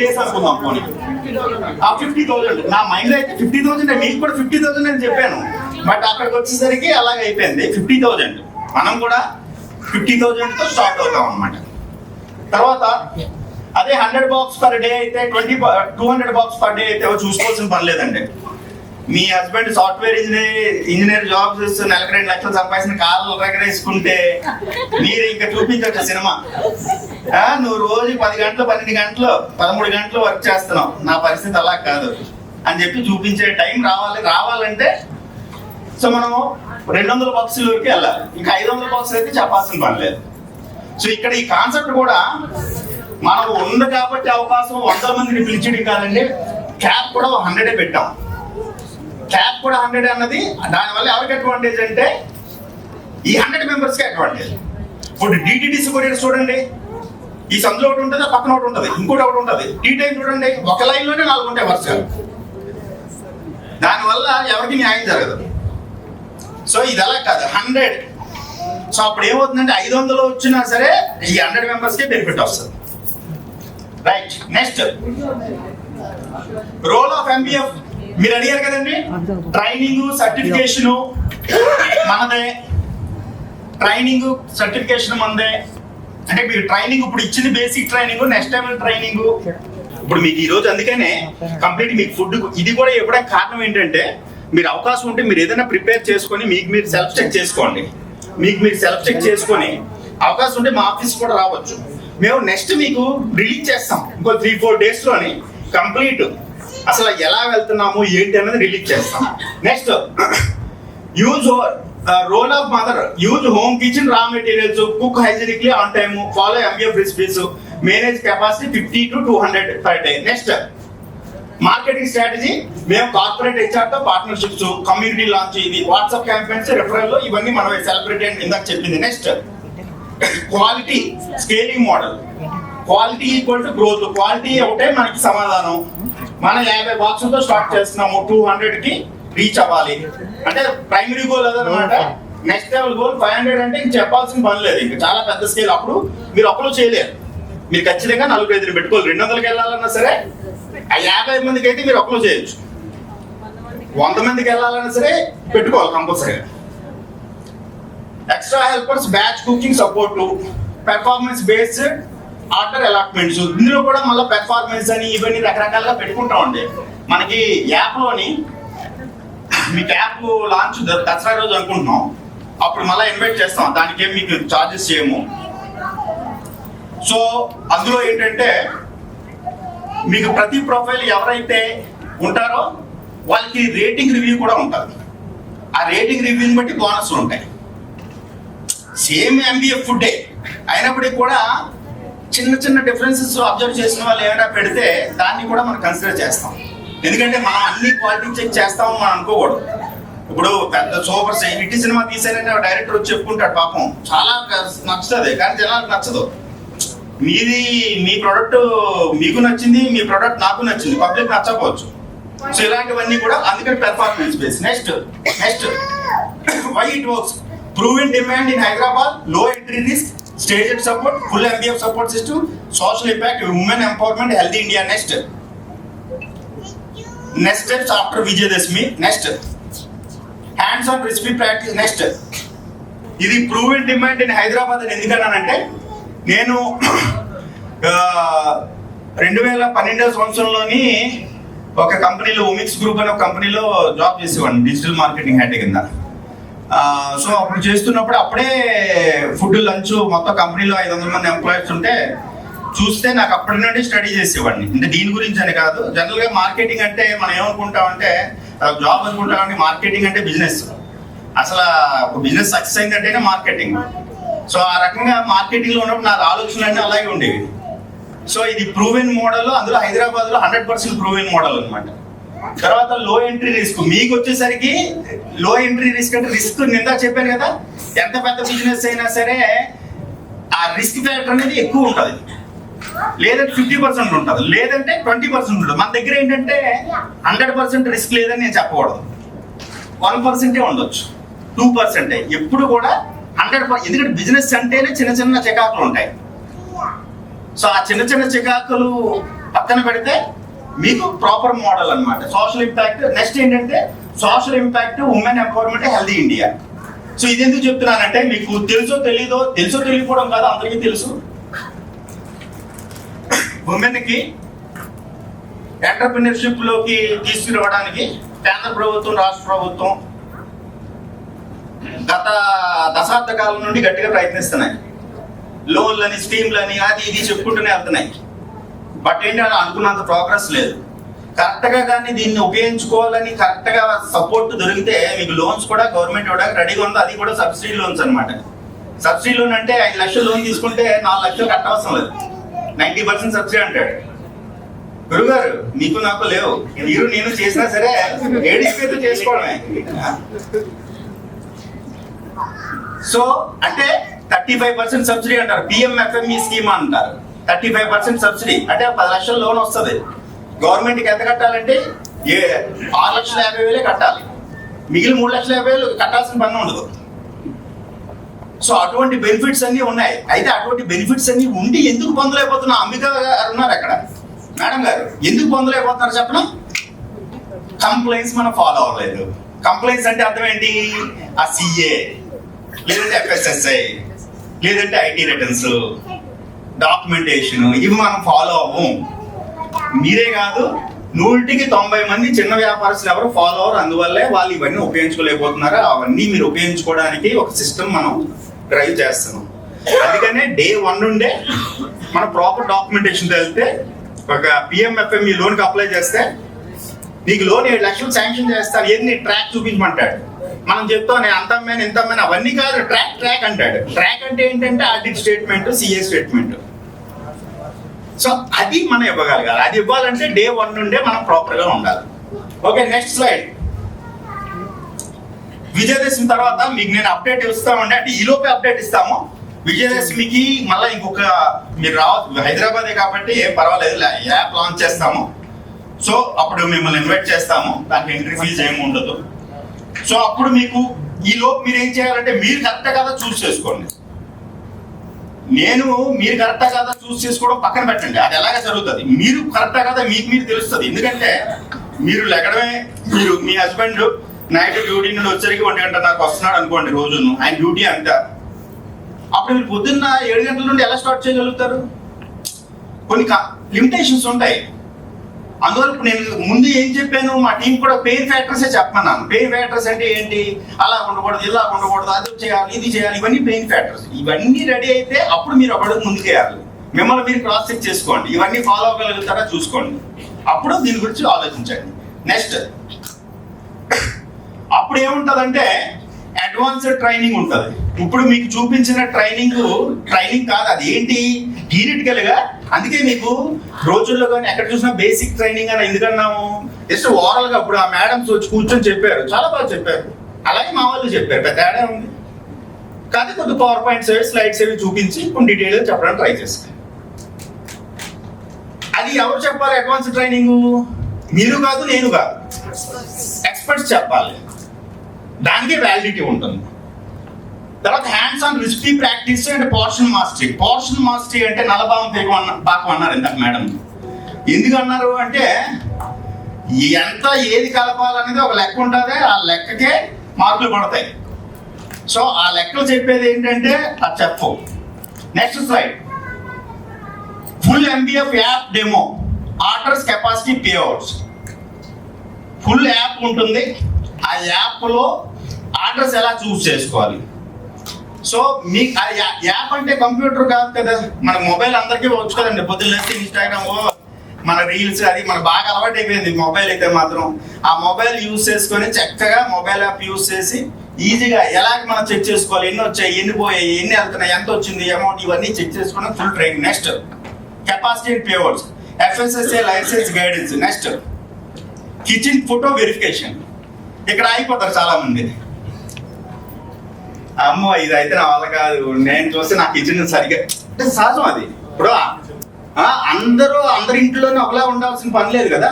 days అనుకుందాం పోనీ. 50,000 నా మైండ్ అయితే 50,000 మీకు కూడా 50,000 అని చెప్పాను, బట్ అక్కడికి వచ్చేసరికి అలాగే అయిపోయింది 50,000. మనం కూడా 50,000తో స్టార్ట్ అవుతాం అన్నమాట. తర్వాత అదే 100 బాక్స్ పర్ డే అయితే 200 బాక్స్ పర్ డే అయితే చూసుకోవాల్సిన పని లేదండి. మీ హస్బెండ్ సాఫ్ట్వేర్ ఇంజనీర్ జాబ్ చేస్తూ నెలకు 2 లక్షలు సంపాదించిన కాళ్ళు ఎగరేసుకుంటే మీరు ఇంకా చూపించవచ్చు సినిమా. నువ్వు రోజు 10 గంటలు 12 గంటలు 13 గంటలు వర్క్ చేస్తున్నావు, నా పరిస్థితి అలా కాదు అని చెప్పి చూపించే టైం రావాలంటే సో మనం 200 బాక్సుల వరకు వెళ్ళాలి. ఇంకా 500 బాక్సులు అయితే చెప్పాల్సిన పని లేదు. సో ఇక్కడ ఈ కాన్సెప్ట్ కూడా మనకు ఉంది కాబట్టి అవకాశం 100 మందిని పిలిచేది కాదండి. క్యాప్ కూడా 100 పెట్టాం. క్యాప్ కూడా 100 అన్నది దానివల్ల ఎవరికి అడ్వాంటేజ్ అంటే ఈ 100 మెంబర్స్కి అడ్వాంటేజ్. ఇప్పుడు డిటిడిసి కొరియర్ చూడండి, ఈ సందులో ఒకటి ఉంటుంది, పక్కన ఒకటి ఉంటుంది, ఇంకోటి ఒకటి ఉంటుంది. టీ టైం చూడండి, ఒక లైన్లోనే 4 ఉంటాయి వరుసగా. దానివల్ల ఎవరికి న్యాయం జరగదు. సో ఇది అలా కాదు, 100. సో అప్పుడు ఏమవుతుందంటే 500 వచ్చినా సరే ఈ 100 మెంబర్స్కే బెనిఫిట్ వస్తుంది. Right. Next role of MBF మీరు అడిగారు కదండి. ట్రైనింగ్ సర్టిఫికేషన్ మనదే, ట్రైనింగ్ సర్టిఫికేషన్ మనదే. అంటే మీరు ట్రైనింగ్ ఇప్పుడు ఇచ్చింది basic training, next level training. ఇప్పుడు మీకు ఈ రోజు అందుకనే కంప్లీట్ మీకు ఫుడ్ ఇది కూడా ఇవ్వడానికి కారణం ఏంటంటే మీరు అవకాశం ఉంటే మీరు ఏదైనా ప్రిపేర్ చేసుకొని మీకు మీరు సెల్ఫ్ చెక్ చేసుకోండి. మీకు మీరు సెల్ఫ్ చెక్ చేసుకొని అవకాశం ఉంటే మా ఆఫీస్ కూడా రావచ్చు. మేము నెక్స్ట్ మీకు రిలీజ్ చేస్తాం ఇంకో 3-4 డేస్లోని కంప్లీట్ అసలు ఎలా వెళ్తున్నాము ఏంటి అనేది రిలీజ్ చేస్తాం. Next use role of mother, use home kitchen raw materials, cook hygienically on time, follow MBF recipes, manage capacity 50 to 200 per day. Next marketing strategy, మేము కార్పొరేట్ హెచ్ఆర్ తో పార్ట్నర్షిప్స్, కమ్యూనిటీ లాంచ్, ఇది WhatsApp campaigns, referral, ఇవన్నీ మనం celebrate అని ఇందాక చెప్పింది. Next quality scaling model, quality equal to growth. Quality ఒకటే మనకి సమాధానం. మనం 50 బాక్సులతో స్టార్ట్ చేస్తున్నాము, 200కి రీచ్ అవ్వాలి అంటే ప్రైమరీ గోల్ అదనమాట. నెక్స్ట్ లెవెల్ గోల్ 500 అంటే ఇంక చెప్పాల్సిన పని లేదు, ఇంకా చాలా పెద్ద స్కేల్. అప్పుడు మీరు ఒక్కరు చేయలేరు, మీరు ఖచ్చితంగా 4-5 పెట్టుకోవాలి. 200కి వెళ్ళాలన్నా సరే ఆ 50 మందికి అయితే మీరు ఒక్కరు చేయొచ్చు. 100 మందికి వెళ్ళాలన్నా సరే పెట్టుకోవాలి కంపల్సరీగా. Extra helpers, batch cooking support, performance based order allotments. ఇందులో కూడా మళ్ళీ పెర్ఫార్మెన్స్ అని ఇవన్నీ రకరకాలుగా పెట్టుకుంటామండి. మనకి యాప్లోని మీకు యాప్ లాంచ్ దసరా రోజు అనుకుంటున్నాం, అప్పుడు మళ్ళీ ఇన్వైట్ చేస్తాం. దానికి ఏం మీకు చార్జెస్ చేయము. సో అందులో ఏంటంటే మీకు ప్రతి ప్రొఫైల్ ఎవరైతే ఉంటారో వాళ్ళకి రేటింగ్ రివ్యూ కూడా ఉంటుంది. ఆ రేటింగ్ రివ్యూని బట్టి బోనస్లు ఉంటాయి. సేమ్ ఎంబీఎఫ్ ఫుడ్డే అయినప్పటికీ కూడా చిన్న చిన్న డిఫరెన్సెస్ అబ్జర్వ్ చేసిన వాళ్ళు ఏమైనా పెడితే దాన్ని కూడా మనం కన్సిడర్ చేస్తాం. ఎందుకంటే మనం అన్ని క్వాలిటీ చెక్ చేస్తామని మనం అనుకోకూడదు. ఇప్పుడు పెద్ద సూపర్ హిట్ సినిమా తీసారని డైరెక్టర్ వచ్చి చెప్పుకుంటాడు, పాపం చాలా నచ్చుతుంది, కానీ జనాలకు నచ్చదు. మీ ప్రోడక్ట్ మీకు నచ్చింది, మీ ప్రోడక్ట్ నాకు నచ్చింది, పబ్లిక్ నచ్చకపోవచ్చు. సో ఇలాంటివన్నీ కూడా అందుకని performance base. Next why it works, proven demand in Hyderabad, low entry risk, staged support, full MBF support system, social impact, women empowerment, healthy India. Next steps after Vijayadashami. Next hands on recipe practice. Next ఇది proven demand in Hyderabad అని ఎందుకన్నానంటే నేను 2012 సంవత్సరంలోని ఒక కంపెనీలో Omics group అనే ఒక కంపెనీలో job చేసేవాడిని డిజిటల్ మార్కెటింగ్ హెడ్ కింద. సో అప్పుడు చేస్తున్నప్పుడు అప్పుడే ఫుడ్ లంచ్ మొత్తం కంపెనీలో 500 మంది ఎంప్లాయీస్ ఉంటే చూస్తే నాకు అప్పటి నుండి స్టడీ చేసేవాడిని. అంటే దీని గురించి అని కాదు, జనరల్గా మార్కెటింగ్ అంటే మనం ఏమనుకుంటామంటే జాబ్ అనుకుంటామంటే మార్కెటింగ్ అంటే బిజినెస్. అసలు ఒక బిజినెస్ సక్సెస్ అయిందంటేనే మార్కెటింగ్. సో ఆ రకంగా మార్కెటింగ్లో ఉన్నప్పుడు నాకు ఆలోచనలన్నీ అలాగే ఉండేవి. సో ఇది ప్రూవెన్ మోడల్, అందులో హైదరాబాద్లో 100% ప్రూవెన్ మోడల్ అనమాట. తర్వాత లో ఎంట్రీ రిస్క్, మీకు వచ్చేసరికి లో ఎంట్రీ రిస్క్ అంటే రిస్క్ నిందా చెప్పాను కదా, ఎంత పెద్ద బిజినెస్ అయినా సరే రిస్క్ ఫ్యాక్టర్ అనేది ఎక్కువ ఉంటుంది, లేదంటే 50% ఉంటుంది, లేదంటే 20% ఉంటుంది. మన దగ్గర ఏంటంటే 100% రిస్క్ లేదని నేను చెప్పకూడదు, 1% ఉండొచ్చు, 2%. ఎప్పుడు కూడా 100%. ఎందుకంటే బిజినెస్ అంటేనే చిన్న చిన్న చికాకులు ఉంటాయి. సో ఆ చిన్న చిన్న చికాకులు పక్కన పెడితే మీకు ప్రాపర్ మోడల్ అన్నమాట. Social impact. నెక్స్ట్ ఏంటంటే social impact, women empowerment, healthy India. So ఇది ఎందుకు చెప్తున్నానంటే మీకు తెలుసో తెలియకపోవడం కాదు, అందరికీ తెలుసు. ఉమెన్ కి ఎంటర్‌ప్రెన్యూర్‌షిప్ లోకి తీసుకురావడానికి కేంద్ర ప్రభుత్వం, రాష్ట్ర ప్రభుత్వం గత దశాబ్ద కాలం నుండి గట్టిగా ప్రయత్నిస్తున్నాయి. లోన్లని, స్కీమ్లని, అది ఇది చెప్పుకుంటూనే వెళ్తున్నాయి. బట్ ఏంటంటే అనుకున్నంత ప్రోగ్రెస్ లేదు. కరెక్ట్గా కానీ దీన్ని ఉపయోగించుకోవాలని కరెక్ట్గా సపోర్ట్ దొరికితే మీకు లోన్స్ కూడా గవర్నమెంట్ ఇవ్వడానికి రెడీగా ఉంది. అది కూడా సబ్సిడీ లోన్స్ అనమాట. సబ్సిడీ లోన్ అంటే 5 లక్షలు లోన్ తీసుకుంటే 4 లక్షలు కట్టవసరం లేదు, 90% సబ్సిడీ అంటాడు. గురుగారు మీకు నాకు లేవు, మీరు నేను చేసినా సరే ఏడిస్పేతో చేసుకోవడమే. సో అంటే 35% సబ్సిడీ అంటారు, పిఎంఎఫ్ఎంఈ స్కీమ్ అంటారు. 35% సబ్సిడీ అంటే 10 లక్షల లోన్ వస్తుంది. గవర్నమెంట్కి ఎంత కట్టాలంటే 6,50,000 కట్టాలి, మిగిలిన 3,50,000 కట్టాల్సిన పని ఉండదు. సో అటువంటి బెనిఫిట్స్ అన్ని ఉన్నాయి. అయితే అటువంటి బెనిఫిట్స్ అన్ని ఉండి ఎందుకు పొందలేకపోతున్నా? అంబిక గారు ఉన్నారు అక్కడ, మేడం గారు ఎందుకు పొందలేకపోతున్నారు చెప్పనా? కంప్లైంట్స్ మనం ఫాలో అవ్వలేదు. కంప్లైంట్స్ అంటే అర్థం ఏంటి? ఆ సిఏ, లేదంటే ఎఫ్ఎస్ఎస్ఐ, లేదంటే ఐటీ రిటర్న్స్, డాక్యుమెంటేషన్, ఇవి మనం ఫాలో అవ్వం. మీరే కాదు, 100కి 90 మంది చిన్న వ్యాపారస్తులు ఎవరు ఫాలో అవ్వరు. అందువల్లే వాళ్ళు ఇవన్నీ ఉపయోగించుకోలేకపోతున్నారు. అవన్నీ మీరు ఉపయోగించుకోవడానికి ఒక సిస్టమ్ మనం డ్రైవ్ చేస్తున్నాం. అందుకనే డే 1 నుండే మన ప్రాపర్ డాక్యుమెంటేషన్ వెళ్తే ఒక పిఎంఎఫ్ఎంఈ లోన్కి అప్లై చేస్తే నీకు లోన్ 7 లక్షలు శాంక్షన్ చేస్తాను. ఏది ట్రాక్ చూపించమంటాడు. మనం చెప్తాం నేను అంత అమ్మాను ఇంత అమ్మాను, అవన్నీ కాదు, ట్రాక్ అంటాడు. ట్రాక్ అంటే ఏంటంటే audit statement, CA statement. So అది మనం ఇవ్వగలగాలి. అది ఇవ్వాలంటే డే 1 నుండే మనం ప్రాపర్ గా ఉండాలి. Okay, next slide. విజయదశమి తర్వాత మీకు నేను అప్డేట్ ఇస్తామండి, అంటే ఈ లోపే అప్డేట్ ఇస్తాము. విజయదశమికి మళ్ళీ ఇంకొక మీరు రావచ్చు, హైదరాబాదే కాబట్టి ఏం పర్వాలేదు, యాప్ లాంచ్ చేస్తాము. సో అప్పుడు మిమ్మల్ని ఇన్వైట్ చేస్తాము, దానికి ఎంట్రీ ఫీజు ఏమి ఉండదు. సో అప్పుడు మీకు ఈ లోపు మీరు ఏం చేయాలంటే మీరు కరెక్ట్ కదా చూస్ చేసుకోండి. మీరు కరెక్టా కదా చూస్ చేసుకోవడం పక్కన పెట్టండి, అది ఎలాగ జరుగుతుంది. మీరు కరెక్టా కదా మీకు మీరు తెలుస్తుంది. ఎందుకంటే మీరు లెగడమే, మీరు మీ హస్బెండ్ నైట్ డ్యూటీ నుండి వచ్చరికి 1 గంట నాకు వస్తున్నాడు అనుకోండి, రోజును ఆయన డ్యూటీ అంతా. అప్పుడు మీరు పొద్దున్న 7 గంటల నుండి ఎలా స్టార్ట్ చేయగలుగుతారు? కొన్ని లిమిటేషన్స్ ఉంటాయి. అందువల్ల నేను ముందు ఏం చెప్పాను, మా టీం కూడా పెయిన్ ఫ్యాక్టర్సే చెప్పమన్నాను. పెయిన్ ఫ్యాక్టర్స్ అంటే ఏంటి? అలా ఉండకూడదు, ఇలా ఉండకూడదు, అది చేయాలి, ఇది చేయాలి, ఇవన్నీ పెయిన్ ఫ్యాక్టర్స్. ఇవన్నీ రెడీ అయితే అప్పుడు మీరు ఒక అడుగు ముందుకేయాలి. మిమ్మల్ని మీరు క్రాస్ చెక్ చేసుకోండి, ఇవన్నీ ఫాలో అవ్వగలుగుతారా చూసుకోండి, అప్పుడు దీని గురించి ఆలోచించండి. నెక్స్ట్ అప్పుడు ఏముంటదంటే అడ్వాన్స్డ్ ట్రైనింగ్ ఉంటుంది. ఇప్పుడు మీకు చూపించిన ట్రైనింగ్ కాదు, అది ఏంటి? థియరిటికల్ గా. అందుకే మీకు రోజుల్లో కానీ ఎక్కడ చూసినా బేసిక్ ట్రైనింగ్ అని ఎందుకన్నాము? జస్ట్ ఓవరాల్ గా ఇప్పుడు ఆ మేడమ్స్ వచ్చి కూర్చొని చెప్పారు, చాలా బాగా చెప్పారు. అలాగే మా వాళ్ళు చెప్పారు, పెద్ద తేడా ఉంది. కానీ కొద్ది పవర్ పాయింట్స్ అవి, స్లైడ్స్ అవి చూపించి కొన్ని డీటెయిల్ గా చెప్పడానికి ట్రై చేస్తాను. అది ఎవరు చెప్పాలి? అడ్వాన్స్ ట్రైనింగ్ మీరు కాదు, నేను కాదు, ఎక్స్పర్ట్స్ చెప్పాలి. దానికి వ్యాలిడిటీ ఉంటుంది. తర్వాత hands on recipe practice and portion mastery. Portion mastery అంటే నలభావం పాకం అన్నారు ఇందాక మేడం. ఎందుకు అన్నారు అంటే ఎంత ఏది కలపాలనేది ఒక లెక్క ఉంటుంది, ఆ లెక్కకే మార్కులు పడతాయి. సో ఆ లెక్కలు చెప్పేది ఏంటంటే అది చెప్పు. Next slide. Full ఎంబీఎఫ్ app demo, orders, capacity, payouts. Full app ఉంటుంది. ఆ యాప్లో ఆర్డర్స్ ఎలా చూస్ చేసుకోవాలి. సో మీకు ఆ యాప్ అంటే కంప్యూటర్ కాదు కదా, మన మొబైల్ అందరికీ వచ్చు కదండి. పొద్దున్న లేస్తే ఇన్స్టాగ్రామ్, మన రీల్స్, అది మనకు బాగా అలవాటు అయిపోయింది. మొబైల్ అయితే మాత్రం ఆ మొబైల్ యూజ్ చేసుకొని చక్కగా మొబైల్ యాప్ యూజ్ చేసి ఈజీగా ఎలాగ మనం చెక్ చేసుకోవాలి, ఎన్ని వచ్చాయి, ఎన్ని పోయాయి, ఎన్ని వెళ్తున్నాయి, ఎంత వచ్చింది అమౌంట్, ఇవన్నీ చెక్ చేసుకోవడం full training. Next capacity and payouts, FSSA license guidance. Next kitchen photo verification. ఇక్కడ అయిపోతారు చాలా మంది. అమ్మో ఇది అయితే నా వల్ల కాదు, నేను చూస్తే నాకు కిచెన్ సరిగ్గా అంటే సహజం అది. ఇప్పుడు అందరి ఇంట్లోనే ఒకలా ఉండాల్సిన పని లేదు కదా.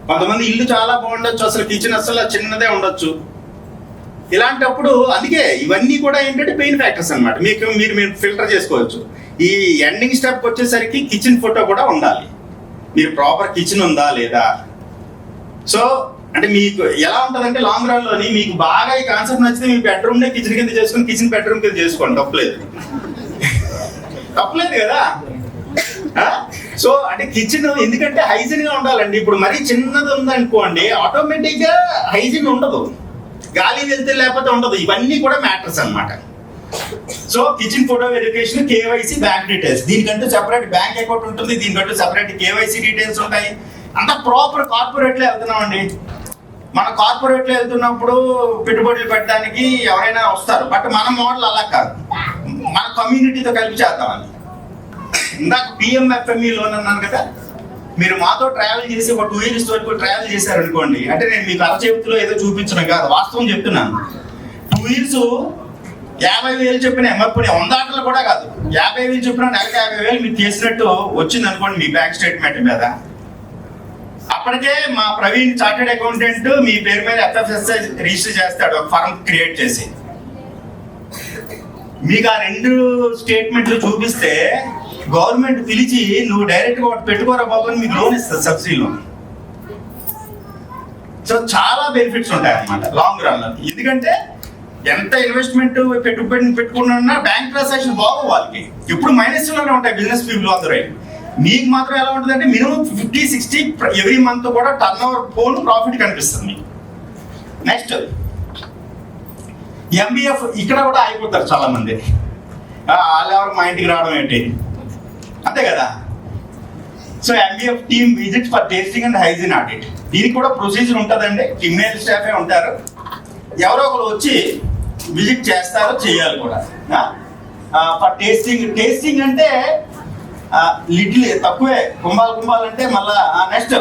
కొంతమంది ఇల్లు చాలా బాగుండొచ్చు, అసలు కిచెన్ అసలు చిన్నదే ఉండొచ్చు. ఇలాంటప్పుడు అందుకే ఇవన్నీ కూడా ఏంటంటే పెయిన్ ఫ్యాక్టర్స్ అనమాట. మీరు ఫిల్టర్ చేసుకోవచ్చు. ఈ ఎండింగ్ స్టెప్కి వచ్చేసరికి కిచెన్ ఫోటో కూడా ఉండాలి. మీరు ప్రాపర్ కిచెన్ ఉందా లేదా. సో అంటే మీకు ఎలా ఉంటుందంటే లాంగ్ రన్ లోని మీకు బాగా ఈ కాన్సెప్ట్ నచ్చితే మీ బెడ్రూమ్ నే కిచెన్ కింద చేసుకుని కిచెన్ బెడ్రూమ్ కింద చేసుకోండి, తప్పలేదు కదా. సో అంటే కిచెన్ ఎందుకంటే హైజీన్ గా ఉండాలండి. ఇప్పుడు మరీ చిన్నది ఉందనుకోండి ఆటోమేటిక్ గా హైజీన్ ఉండదు, గాలి వెళ్తే లేకపోతే ఉండదు. ఇవన్నీ కూడా మ్యాటర్స్ అన్నమాట. So kitchen photo verification, KYC, bank details, దీనికంటూ సెపరేట్ బ్యాంక్ అకౌంట్ ఉంటుంది, దీనికంటూ సెపరేట్ కేవైసీ డీటెయిల్స్ ఉంటాయి. అంతా ప్రాపర్ కార్పొరేట్ లో వెళ్తున్నామండి. మన కార్పొరేట్ లో వెళ్తున్నప్పుడు పెట్టుబడులు పెట్టడానికి ఎవరైనా వస్తారు, బట్ మన మోడల్ అలా కాదు, మన కమ్యూనిటీతో కలిపి చేద్దామని. ఇందాక పిఎంఎఫ్ఎంఈ లోన్ అన్నాను కదా, మీరు మాతో ట్రావెల్ చేసి ఒక 2 years వరకు ట్రావెల్ చేశారనుకోండి, అంటే నేను మీకు అరచేతిలో ఏదో చూపించడం కాదు, వాస్తవం చెప్తున్నాను. 2 years 50,000 చెప్పిన ఎమ్మప్పుడు 100 ఆటలు కూడా కాదు, 50,000 చెప్పిన నెలకు 50,000 మీరు చేసినట్టు వచ్చింది అనుకోండి మీ బ్యాంక్ స్టేట్మెంట్ మీద. అప్పటికే మా ప్రవీణ్ చార్టెడ్ అకౌంటెంట్ మీ పేరు మీద ఎఫ్ఎఫ్ఎస్ఐ రిజిస్టర్ చేస్తాడు, ఒక ఫర్మ్ క్రియేట్ చేసి. మీకు ఆ 2 స్టేట్మెంట్లు చూపిస్తే గవర్నమెంట్ పిలిచి నువ్వు డైరెక్ట్ గా ఒకటి పెట్టుకోరా బాబు అని మీకు లోన్ ఇస్తుంది, సబ్సిడీ లోన్. సో చాలా బెనిఫిట్స్ ఉంటాయి అన్నమాట లాంగ్ రన్ లో. ఎందుకంటే ఎంత ఇన్వెస్ట్మెంట్ పెట్టుకున్నా బ్యాంక్ ట్రాన్సాక్షన్ బాగు వాళ్ళకి ఎప్పుడు మైనస్ లోనే ఉంటాయి బిజినెస్ పీపుల్ అందరూ. మీకు మాత్రం ఎలా ఉంటుంది అంటే మినిమం 50-60 ఎవ్రీ మంత్ కూడా టర్న్ ఓవర్ పోను ప్రాఫిట్ కనిపిస్తుంది. నెక్స్ట్ ఎంబీఎఫ్, ఇక్కడ కూడా అయిపోతారు చాలా మంది. వాళ్ళు ఎవరు మా ఇంటికి రావడం ఏంటి, అంతే కదా. So ఎంబీఎఫ్ team visit for tasting and hygiene audit, దీనికి కూడా ప్రొసీజర్ ఉంటుందండి. ఫిమేల్ స్టాఫే ఉంటారు, ఎవరో ఒకరు వచ్చి విజిట్ చేస్తారు, చేయాలి కూడా. ఫర్ టేస్టింగ్ అంటే లిటిల్ తక్కువే, కుంభాలంటే మళ్ళా. Next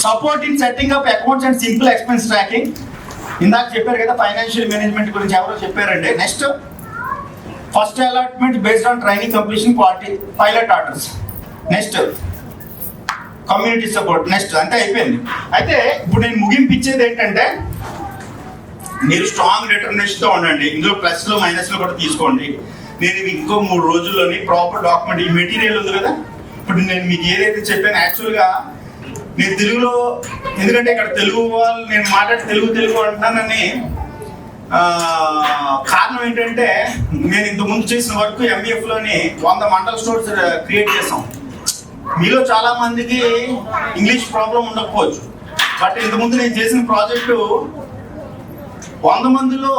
support in setting up accounts and simple expense tracking, ఇందాక చెప్పారు కదా ఫైనాన్షియల్ మేనేజ్మెంట్ గురించి ఎవరో చెప్పారండి. Next first allotment based on training completion pilot orders. Next community support. Next అంతే అయిపోయింది. అయితే ఇప్పుడు నేను ముగింపించేది ఏంటంటే మీరు స్ట్రాంగ్ డిటర్మినేషన్తో ఉండండి. ఇందులో ప్లస్లు మైనస్లు కూడా తీసుకోండి. నేను ఇంకో 3 రోజుల్లోని ప్రాపర్ డాక్యుమెంట్, ఈ మెటీరియల్ ఉంది కదా, ఇప్పుడు నేను మీకు ఏదైతే చెప్పాను యాక్చువల్గా నేను తెలుగులో, ఎందుకంటే ఇక్కడ తెలుగు వాళ్ళు నేను మాట్లాడి తెలుగు అంటున్నానని కారణం ఏంటంటే నేను ఇంతకుముందు చేసిన వర్క్ ఎంబీఎఫ్ లోని 100 మండల్ స్టోర్స్ క్రియేట్ చేసాం. మీలో చాలా మందికి ఇంగ్లీష్ ప్రాబ్లం ఉండకపోవచ్చు, బట్ ఇంతకుముందు నేను చేసిన ప్రాజెక్టు 100 మందిలో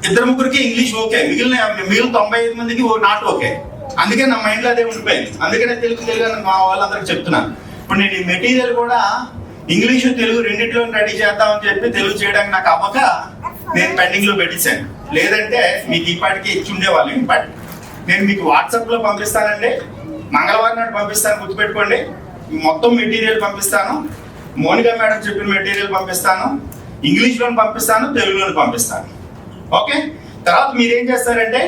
2-3కి ఇంగ్లీష్ ఓకే, మిగిలిన 95 మందికి నాట్ ఓకే. అందుకే నా మైండ్లో అదే ఉండిపోయింది. అందుకనే తెలుగు అని మా వాళ్ళందరికీ చెప్తున్నాను. ఇప్పుడు నేను ఈ మెటీరియల్ కూడా ఇంగ్లీషు తెలుగు రెండింటిలో రెడీ చేద్దామని చెప్పి తెలుగు చేయడానికి నాకు అవ్వక నేను పెండింగ్ లో పెట్టేశాను. లేదంటే మీకు ఈ పాటికి ఇచ్చి ఉండేవాళ్ళం. బట్ నేను మీకు వాట్సాప్ లో పంపిస్తానండి, మంగళవారం నాడు పంపిస్తాను, గుర్తుపెట్టుకోండి. మొత్తం మెటీరియల్ పంపిస్తాను, మోనికా మేడం చెప్పిన మెటీరియల్ పంపిస్తాను, ఇంగ్లీష్లో పంపిస్తాను, తెలుగులో పంపిస్తాను. ఓకే. తర్వాత మీరు ఏం చేస్తారంటే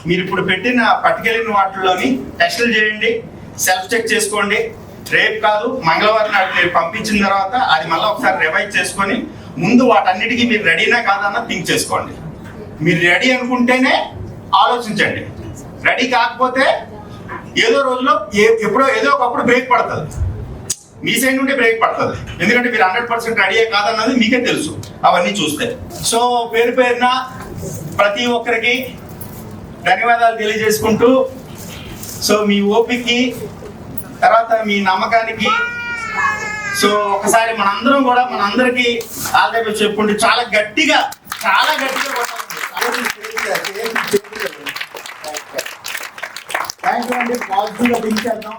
మీరు ఇప్పుడు పెట్టిన పట్టుకెళ్ళిన వాటిల్లోని టెస్టులు చేయండి, సెల్ఫ్ చెక్ చేసుకోండి. రేపు కాదు మంగళవారం నాడు మీరు పంపించిన తర్వాత అది మళ్ళీ ఒకసారి రివైజ్ చేసుకొని ముందు వాటన్నిటికీ మీరు రెడీనా కాదన్న థింక్ చేసుకోండి. మీరు రెడీ అనుకుంటేనే ఆలోచించండి. రెడీ కాకపోతే ఏదో రోజులో ఎప్పుడో ఏదో ఒకప్పుడు బ్రేక్ పడుతుంది, మీ సైడ్ నుండి బ్రేక్ పడుతుంది. ఎందుకంటే మీరు 100% రెడీ కాదన్నది మీకే తెలుసు అవన్నీ చూస్తే. సో పేరున ప్రతి ఒక్కరికి ధన్యవాదాలు తెలియజేసుకుంటూ, సో మీ ఓపికకి తర్వాత మీ నమ్మకానికి, సో ఒకసారి మనందరం కూడా మనందరికి ఆల్ ది బెస్ట్ చెప్పుకుంటూ చాలా గట్టిగా థ్యాంక్ యూ అండి. పాజిటివ్గా థింక్ చేద్దాం.